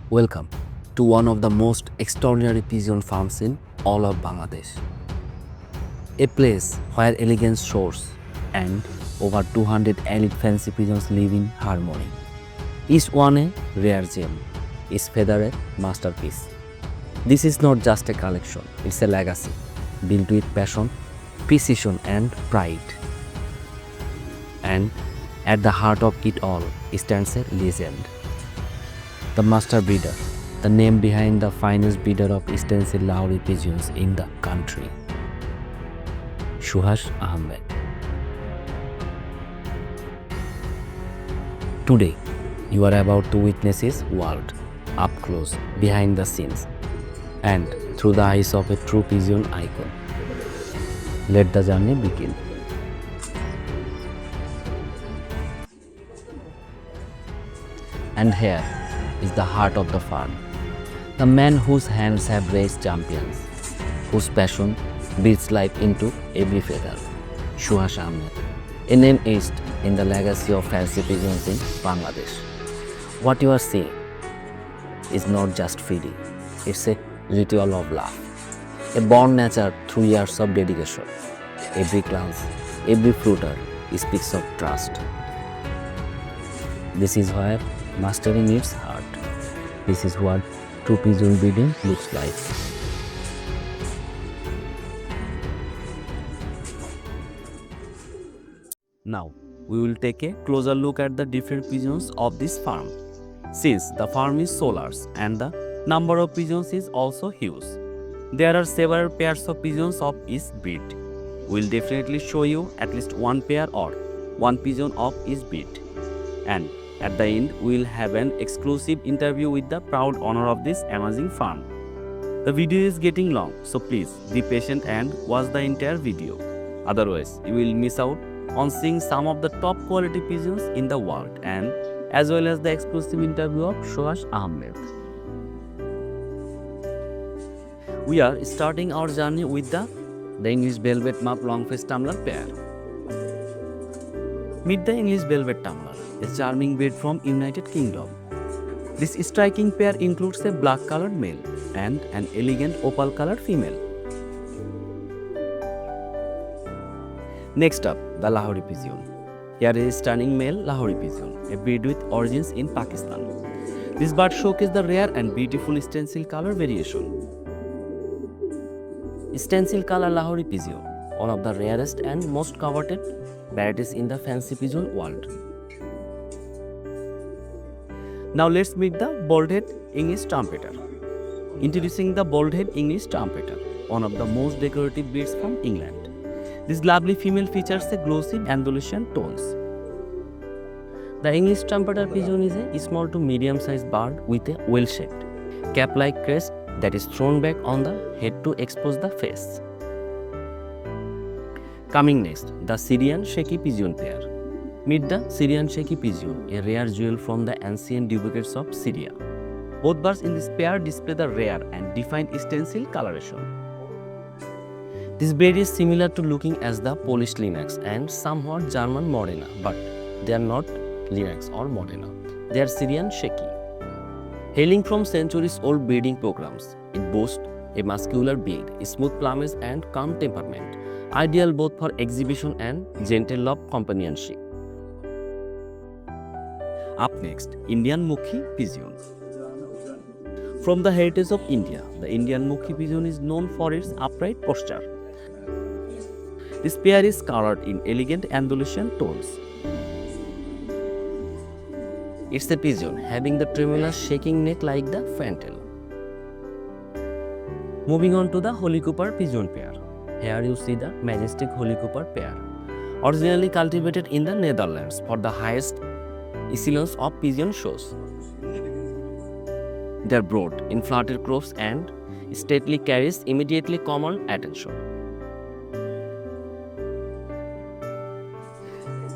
Welcome to one of the most extraordinary pigeon farms in all of Bangladesh. A place where elegance soars and over 200 elite fancy pigeons live in harmony. Each one a rare gem, each feather a masterpiece. This is not just a collection, it's a legacy built with passion, precision and pride. And at the heart of it all stands a legend. The master breeder, the name behind the finest breeder of Stencil Lahore pigeons in the country. Sohash Ahmed. Today, you are about to witness his world, up close, behind the scenes, and through the eyes of a true pigeon icon. Let the journey begin. And here is the heart of the farm. The man whose hands have raised champions, whose passion breathes life into every feather. Sohash Ahmed, a name etched in the legacy of fancy pigeons in Bangladesh. What you are seeing is not just feeding, it's a ritual of love. A born nature through years of dedication. Every glance, every flutter speaks of trust. This is where mastering its heart. This is what true pigeon breeding looks like. Now, we will take a closer look at the different pigeons of this farm. Since the farm is so large and the number of pigeons is also huge, there are several pairs of pigeons of each breed. We will definitely show you at least one pair or one pigeon of each breed. And at the end, we will have an exclusive interview with the proud owner of this amazing farm. The video is getting long, so please be patient and watch the entire video. Otherwise, you will miss out on seeing some of the top quality pigeons in the world and as well as the exclusive interview of Sohash Ahmed. We are starting our journey with the English Velvet Muff Long-Faced Tumbler pair. Meet the English Velvet Tumbler, a charming breed from United Kingdom. This striking pair includes a black-colored male and an elegant opal-colored female. Next up, the Lahore Pigeon. Here is a stunning male Lahore Pigeon, a breed with origins in Pakistan. This bird showcases the rare and beautiful stencil color variation. Stencil color Lahore Pigeon, one of the rarest and most coveted varieties in the fancy pigeon world. Now let's meet the bald-head English Trumpeter. Introducing the bald-head English Trumpeter, one of the most decorative breeds from England. This lovely female features a glossy Andalusian tones. The English Trumpeter pigeon is a small to medium-sized bird with a well-shaped, cap-like crest that is thrown back on the head to expose the face. Coming next, the Syrian Seki pigeon pair. Meet the Syrian Seki pigeon, a rare jewel from the ancient duplicates of Syria. Both birds in this pair display the rare and defined stencil coloration. This breed is similar to looking as the Polish Lynx and somewhat German Modena, but they are not Lynx or Modena. They are Syrian Seki. Hailing from centuries-old breeding programs, it boasts a muscular build, smooth plumage and calm temperament, ideal both for exhibition and gentle love companionship. Up next, Indian Mookee Pigeon. From the heritage of India, the Indian Mookee Pigeon is known for its upright posture. This pair is colored in elegant Andalusian tones. It's a pigeon having the tremulous shaking neck like the fantail. Moving on to the Holy Cooper pigeon pair. Here you see the majestic Holy Cooper pair, originally cultivated in the Netherlands for the highest echelons of pigeon shows. Their broad, inflated crops and stately carriage immediately command attention.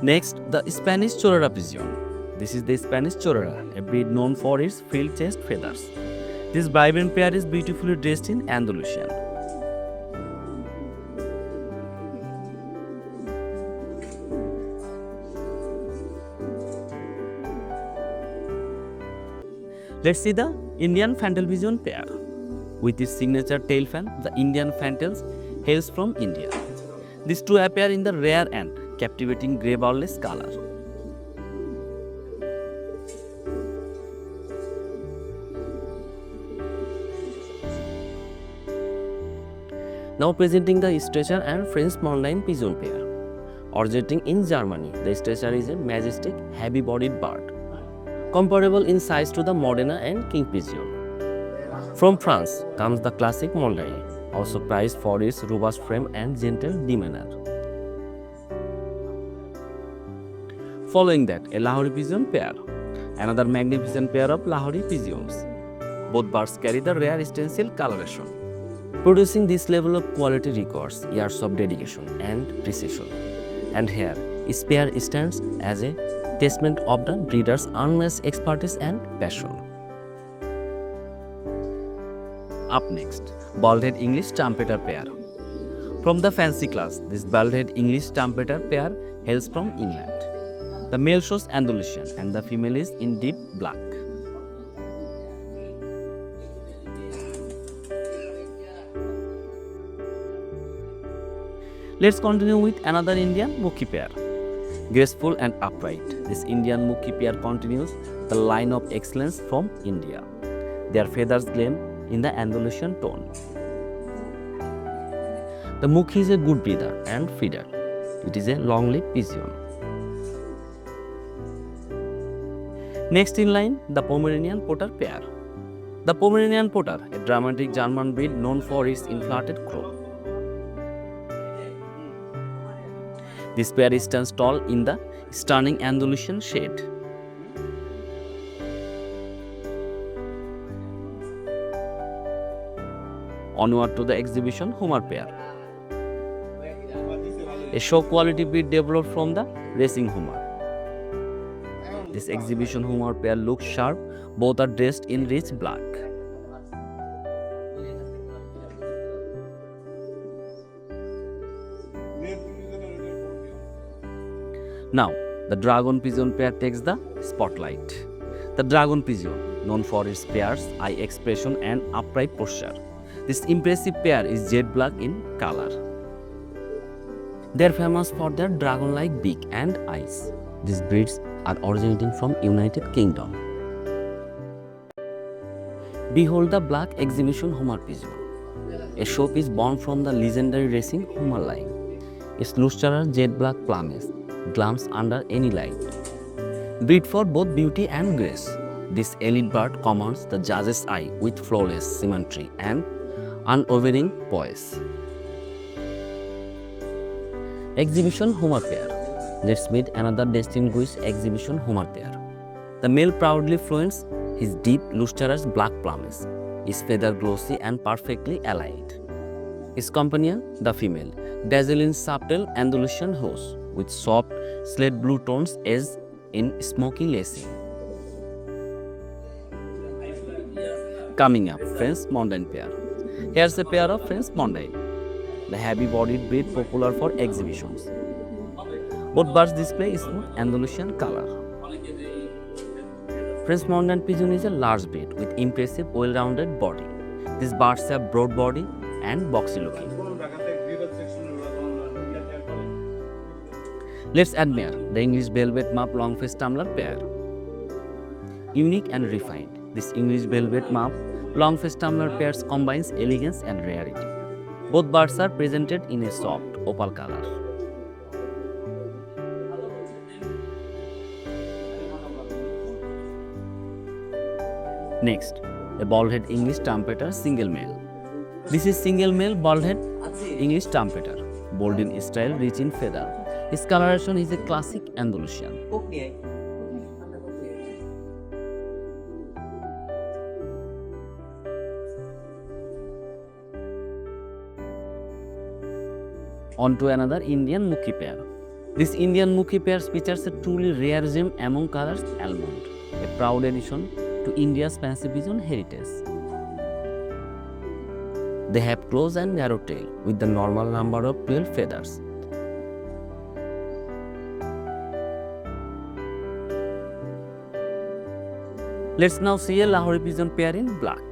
Next, the Spanish Chorera pigeon. This is the Spanish Chorera, a breed known for its frilled chest feathers. This vibrant pair is beautifully dressed in Andalusian. Let's see the Indian Fantail Pigeon pair. With its signature tail fan, the Indian Fantails hails from India. These two appear in the rare and captivating grey Barless color. Now presenting the Stretcher and French Mountain Pigeon pair. Originating in Germany, the Stretcher is a majestic, heavy-bodied bird, comparable in size to the Modena and King Pigeon. From France comes the classic Mondain, also prized for its robust frame and gentle demeanor. Following that, a Lahore Pigeon pair, another magnificent pair of Lahore Pigeons. Both birds carry the rare stencil coloration. Producing this level of quality requires years of dedication and precision. And here, this pair stands as a testament of the breeder's unmatched expertise and passion. Up next, bald-head English Trumpeter pair. From the fancy class, this bald-head English Trumpeter pair hails from England. The male shows Andalusian and the female is in deep black. Let's continue with another Indian Mookee pair. Graceful and upright, this Indian Mookee pair continues the line of excellence from India. Their feathers gleam in the Andalusian tone. The Mookee is a good breeder and feeder. It is a long-lived pigeon. Next in line, the Pomeranian Potter pair. The Pomeranian Potter, a dramatic German breed known for its inflated crow. This pair stands tall in the stunning Andalusian shade. Onward to the exhibition Hummer pair, a show quality breed developed from the racing Hummer. This exhibition Hummer pair looks sharp, both are dressed in rich black. Now, the Dragon Pigeon pair takes the spotlight. The Dragon Pigeon, known for its fierce eye expression and upright posture. This impressive pair is jet black in color. They are famous for their dragon-like beak and eyes. These breeds are originating from United Kingdom. Behold the black exhibition Hummer Pigeon, a showpiece born from the legendary racing Hummer line. Its lustrous jet black plumage glams under any light. Bred for both beauty and grace, this elite bird commands the judge's eye with flawless symmetry and unwavering poise. Exhibition Hummer pair. Let's meet another distinguished exhibition Hummer pair. The male proudly flaunts his deep lustrous black plumage, his feather glossy and perfectly allied. His companion, the female, dazzle in subtle Andalusian hues with soft slate blue tones as in smoky lacing. Coming up, French Mountain pair. Here's a pair of French Mountain, the heavy-bodied breed popular for exhibitions. Both birds display smooth Andalusian color. French Mountain Pigeon is a large breed with impressive well-rounded body. These birds have broad body and boxy looking. Let's admire the English Velvet Muff Long-faced Tumbler pair. Unique and refined, this English Velvet Muff Long-faced Tumbler pairs combines elegance and rarity. Both birds are presented in a soft opal color. Next, a bald-head English Trumpeter single male. This is single male bald-head English Trumpeter, bold in style, rich in feather. His coloration is a classic Andalusian. On to another Indian Mookee pair. This Indian Mookee pair features a truly rare gem among colors, almond, a proud addition to India's fancy pigeon heritage. They have close and narrow tail with the normal number of 12 feathers. Let's now see a Lahori pigeon pair in black.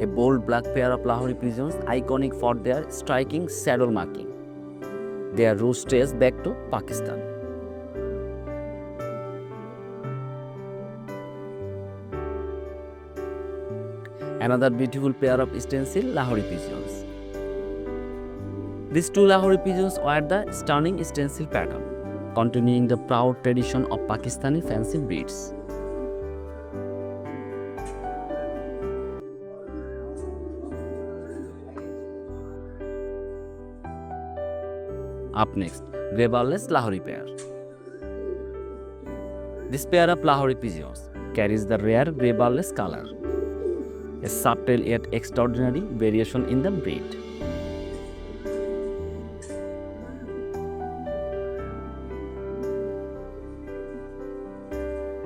A bold black pair of Lahori pigeons, iconic for their striking saddle marking. Their roots trace back to Pakistan. Another beautiful pair of Stencil Lahore pigeons. These two Lahore pigeons were the stunning stencil pattern, continuing the proud tradition of Pakistani fancy breeds. Up next, grey Barless Lahore pair. This pair of Lahore pigeons carries the rare grey Barless color, a subtle yet extraordinary variation in the breed.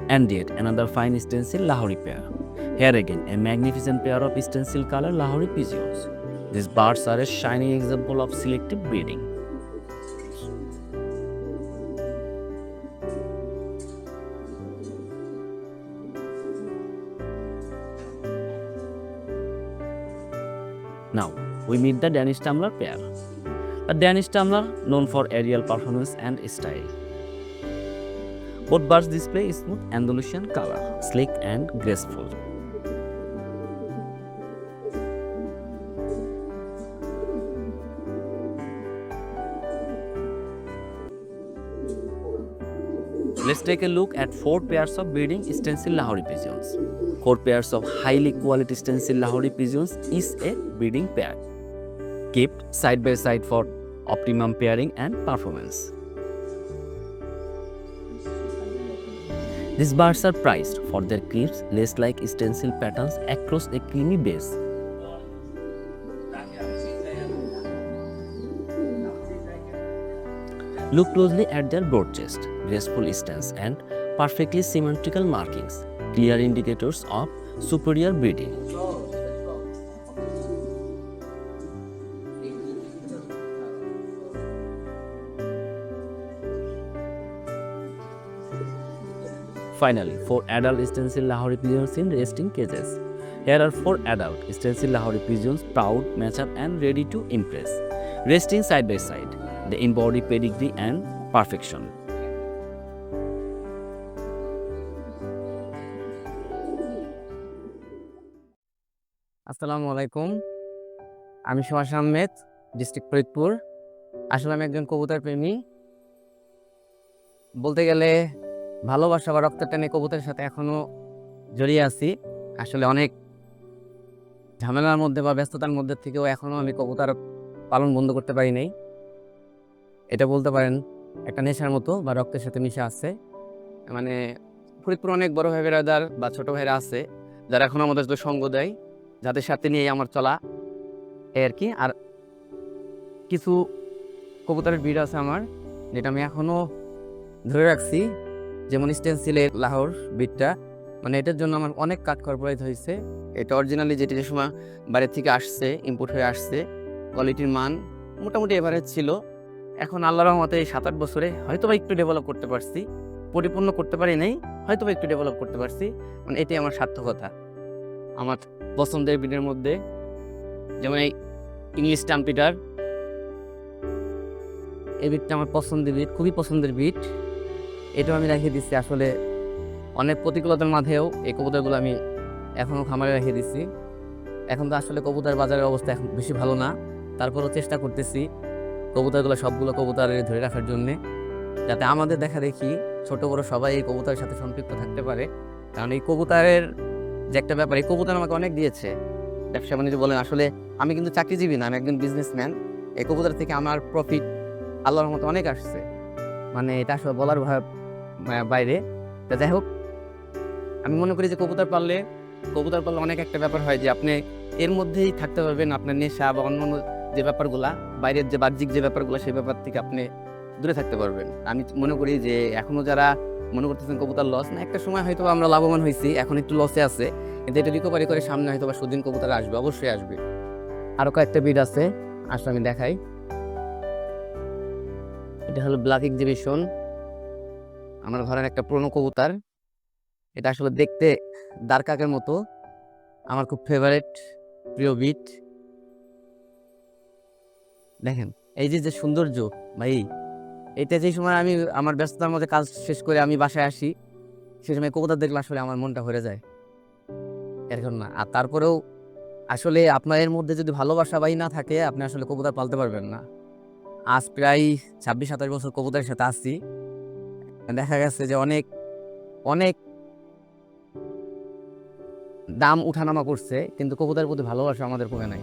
And yet another fine stencil Lahore pair. Here again a magnificent pair of stencil color Lahore pigeons. These birds are a shining example of selective breeding. Now we meet the Danish Tumbler pair. The Danish Tumbler, known for aerial performance and style. Both birds display smooth Andalusian color, sleek and graceful. Let's take a look at 4 pairs of breeding Stencil Lahore pigeons. 4 pairs of highly quality Stencil Lahore pigeons is a breeding pair, kept side by side for optimum pairing and performance. These birds are prized for their crisp, lace-like stencil patterns across a creamy base. Look closely at their broad chest, graceful stance and perfectly symmetrical markings, clear indicators of superior breeding. Finally, 4 adult Stencil Lahore pigeons in resting cages. Here are 4 adult Stencil Lahore pigeons, proud, mature and ready to impress. Resting side by side, they embody pedigree and perfection. আসসালামু আলাইকুম, আমি সোহাশ Ahmed, district Faridpur. আসলে আমি একজন কবুতর প্রেমী। বলতে গেলে ভালোবাসা বা রক্তের টানে কবুতরের সাথে এখনো জড়িয়ে আছি। আসলে অনেক ঝামেলার মধ্যে বা ব্যস্ততার মধ্যে থেকেও এখনো আমি কবুতর পালন বন্ধ করতে পারি নাই। এটা বলতে পারেন একটা নেশার মতো বা রক্তের সাথে মিশে আছে। মানে ফরিদপুর অনেক বড় ভাই বেড়াদার বা ছোট ভাইরা আছে যারা এখনো আমাদের সাথে সঙ্গ দেয়, যাদের সাথে নিয়ে আমার চলা এই আর কি। আর কিছু কবুতরের ব্রিড আছে আমার, যেটা আমি এখনো ধরে রাখছি, যেমন স্টেন্সিলের লাহোর ব্রিডটা। মানে এটার জন্য আমার অনেক কাঠ খরচ হয়েছে। এটা অরিজিনালি যেটি যে সময় বাইরের থেকে আসছে, ইম্পোর্ট হয়ে আসছে, কোয়ালিটির মান মোটামুটি এভারেজ ছিল। এখন আল্লাহর রহমতে এই 7-8 বছরে হয়তো বা একটু ডেভেলপ করতে পারছি, পরিপূর্ণ করতে পারি নাই, হয়তো বা একটু ডেভেলপ করতে পারছি। মানে এটাই আমার সার্থকতা। আমার পছন্দের ব্রিডের মধ্যে যেমন এই ইংলিশ টাম্পিটার, এই ব্রিডটা আমার পছন্দের ব্রিড, খুবই পছন্দের ব্রিড। এটাও আমি রেখে দিচ্ছি। আসলে অনেক প্রতিকূলতার মাঝেও এই কবুতরগুলো আমি এখনও খামারে রেখে দিচ্ছি। এখন তো আসলে কবুতর বাজারের অবস্থা এখন বেশি ভালো না, তারপরেও চেষ্টা করতেছি কবুতরগুলো সবগুলো কবুতরের ধরে রাখার জন্যে, যাতে আমাদের দেখা দেখি ছোট বড় সবাই এই কবুতরের সাথে সম্পৃক্ত থাকতে পারে। কারণ এই কবুতরের যে একটা ব্যাপার, এই কবুতর আমাকে অনেক দিয়েছে। ব্যবসা বাণিজ্য বলেন, আসলে আমি কিন্তু চাকরিজীবী না, আমি একজন বিজনেসম্যান। এই কবুতর থেকে আমার প্রফিট আল্লাহর মতো অনেক আসছে, মানে এটা আসলে বলার বাইরে। তা যাই হোক, আমি মনে করি যে কবুতর পাললে অনেক একটা ব্যাপার হয় যে আপনি এর মধ্যেই থাকতে পারবেন। আপনার নেশা বা অন্য যে ব্যাপারগুলা, বাইরের যে বাহ্যিক যে ব্যাপারগুলো, সেই ব্যাপার থেকে আপনি দূরে থাকতে পারবেন। আমি মনে করি যে এখনো যারা মনে করতেছেন কবুতর লস না, একটা সময় হয়তো আমরা লাভবান হয়েছি, এখন একটু লসে আছে, কিন্তু এটা রিকভারি করে সামনে হয়তো বা সুদিন কবুতর আসবে, অবশ্যই আসবে। আরো কয়েকটা ব্রিড আছে, আসলে আমি দেখাই। এটা হলো ব্ল্যাক এক্সিবিশন, আমার ঘরের একটা পুরনো কবুতর। এটা আসলে দেখতে দারকাকের মতো, আমার খুব ফেভারিট প্রিয় বিট। দেখেন এই যে সৌন্দর্য ভাই, এটা যে সময় আমি আমার ব্যস্ততার মধ্যে কাজ শেষ করে আমি বাসায় আসি, সে সময় কবুতর দেখলে আসলে আমার মনটা ভরে যায় এরকম না। আর তারপরেও আসলে আপনার এর মধ্যে যদি ভালোবাসা বাই না থাকে, আপনি আসলে কবুতর পালতে পারবেন না। আজ প্রায় 26-27 বছর কবুতরের সাথে আসছি, দেখা গেছে যে অনেক অনেক দাম উঠানামা করছে, কিন্তু কবুতরের প্রতি ভালোবাসা আমাদের কমে নাই।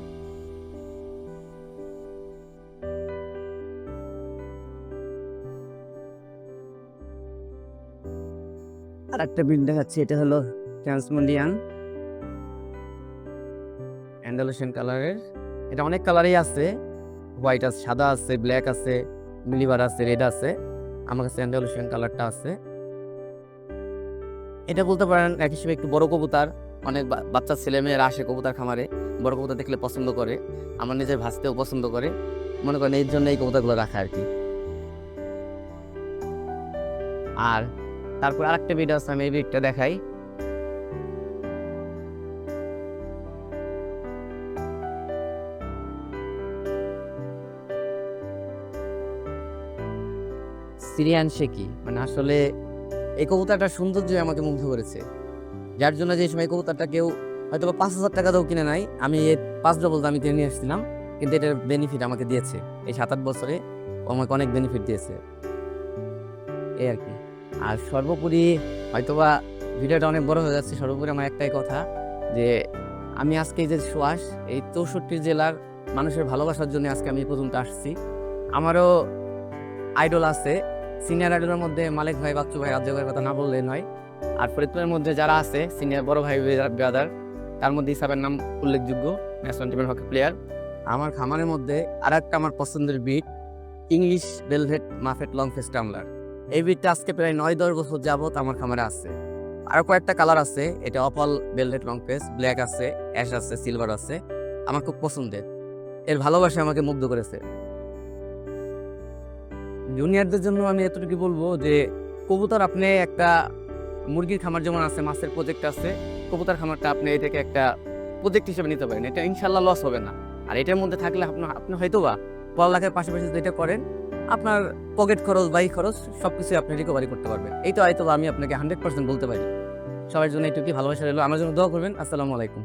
আর একটা বিট দেখাচ্ছি, এটা হলো ট্রান্সমন্ডিয়ান অ্যান্ডালুসিয়ান কালারের। এটা অনেক কালারই আছে, হোয়াইট আছে, সাদা আছে, ব্ল্যাক আছে, মিলিবার আছে, রেড আছে। আমার কাছে অ্যান্ডালুসিয়ান কালারটা আছে। এটা বলতে পারেন এক হিসেবে একটু বড় কবুতর। অনেক বাচ্চা ছেলে মেয়েরা আসে কবুতর খামারে, বড় কবুতর দেখলে পছন্দ করে, আমার নিজের ভাসতেও পছন্দ করে, মনে করেন এই জন্য এই কবুতরগুলো রাখা আর কি। আর তারপর আরেকটা বিট আছে, আমি এই বিটটা দেখাই। সিরিয়ান শেকি, মানে আসলে এই কবুতরটার সৌন্দর্য আমাকে মুগ্ধ করেছে, যার জন্য যে সময় কবুতরটা কেউ হয়তো 5,000 টাকা দাও কিনে নাই, আমি 5 ডবল দামে কিনে নিয়ে এসেছিলাম, কিন্তু এটার বেনিফিট আমাকে দিয়েছে এই 7-8 বছরে, আমাকে অনেক বেনিফিট দিয়েছে এই আর কি। আর সর্বোপরি হয়তোবা ভিডিওটা অনেক বড় হয়ে যাচ্ছে, সর্বোপরি আমার একটাই কথা যে আমি আজকে এই যে সুহাস, এই 64 জেলার মানুষের ভালোবাসার জন্য আজকে আমি এই পর্যন্ত আসছি। আমারও আইডল আছে, সিনিয়র আইডলের মধ্যে মালিক ভাই, বাচ্চু ভাই, রাজ্য ভাইয়ের কথা না বললে নয়। আর ফরিদপুরের মধ্যে যারা আছে সিনিয়র বড় ভাই ব্রাদার, তার মধ্যে ইসাবের নাম উল্লেখযোগ্য, ন্যাশনাল টিমের হকি প্লেয়ার। আমার খামারের মধ্যে আর একটা আমার পছন্দের বিট, English velvet muffed long face tumbler. এই বিটটা আজকে প্রায় 9-10 বছর যাবত আমার খামারে আছে। আরও কয়েকটা কালার আছে, এটা opal velvet long face, black আছে, অ্যাশ আছে, সিলভার আছে, আমার খুব পছন্দের। এর ভালোবাসা আমাকে মুগ্ধ করেছে। জুনিয়রদের জন্য আমি এতটুকু বলবো যে কবুতর, আপনি একটা মুরগির খামার যেমন আছে, মাছের প্রজেক্ট আছে, কবুতর খামারটা আপনি এই থেকে একটা প্রজেক্ট হিসেবে নিতে পারেন, এটা ইনশাল্লাহ লস হবে না। আর এটার মধ্যে থাকলে আপনি হয়তোবা পড়ালেখার পাশাপাশি যেটা করেন, আপনার পকেট খরচ, বাইক খরচ সবকিছু আপনি রিকভারি করতে পারবেন। এই তো হয়তো আমি আপনাকে 100% বলতে পারি। সবার জন্য এইটুকু ভালোবাসা রইলো, আমার জন্য দোয়া করবেন। আসসালামু আলাইকুম।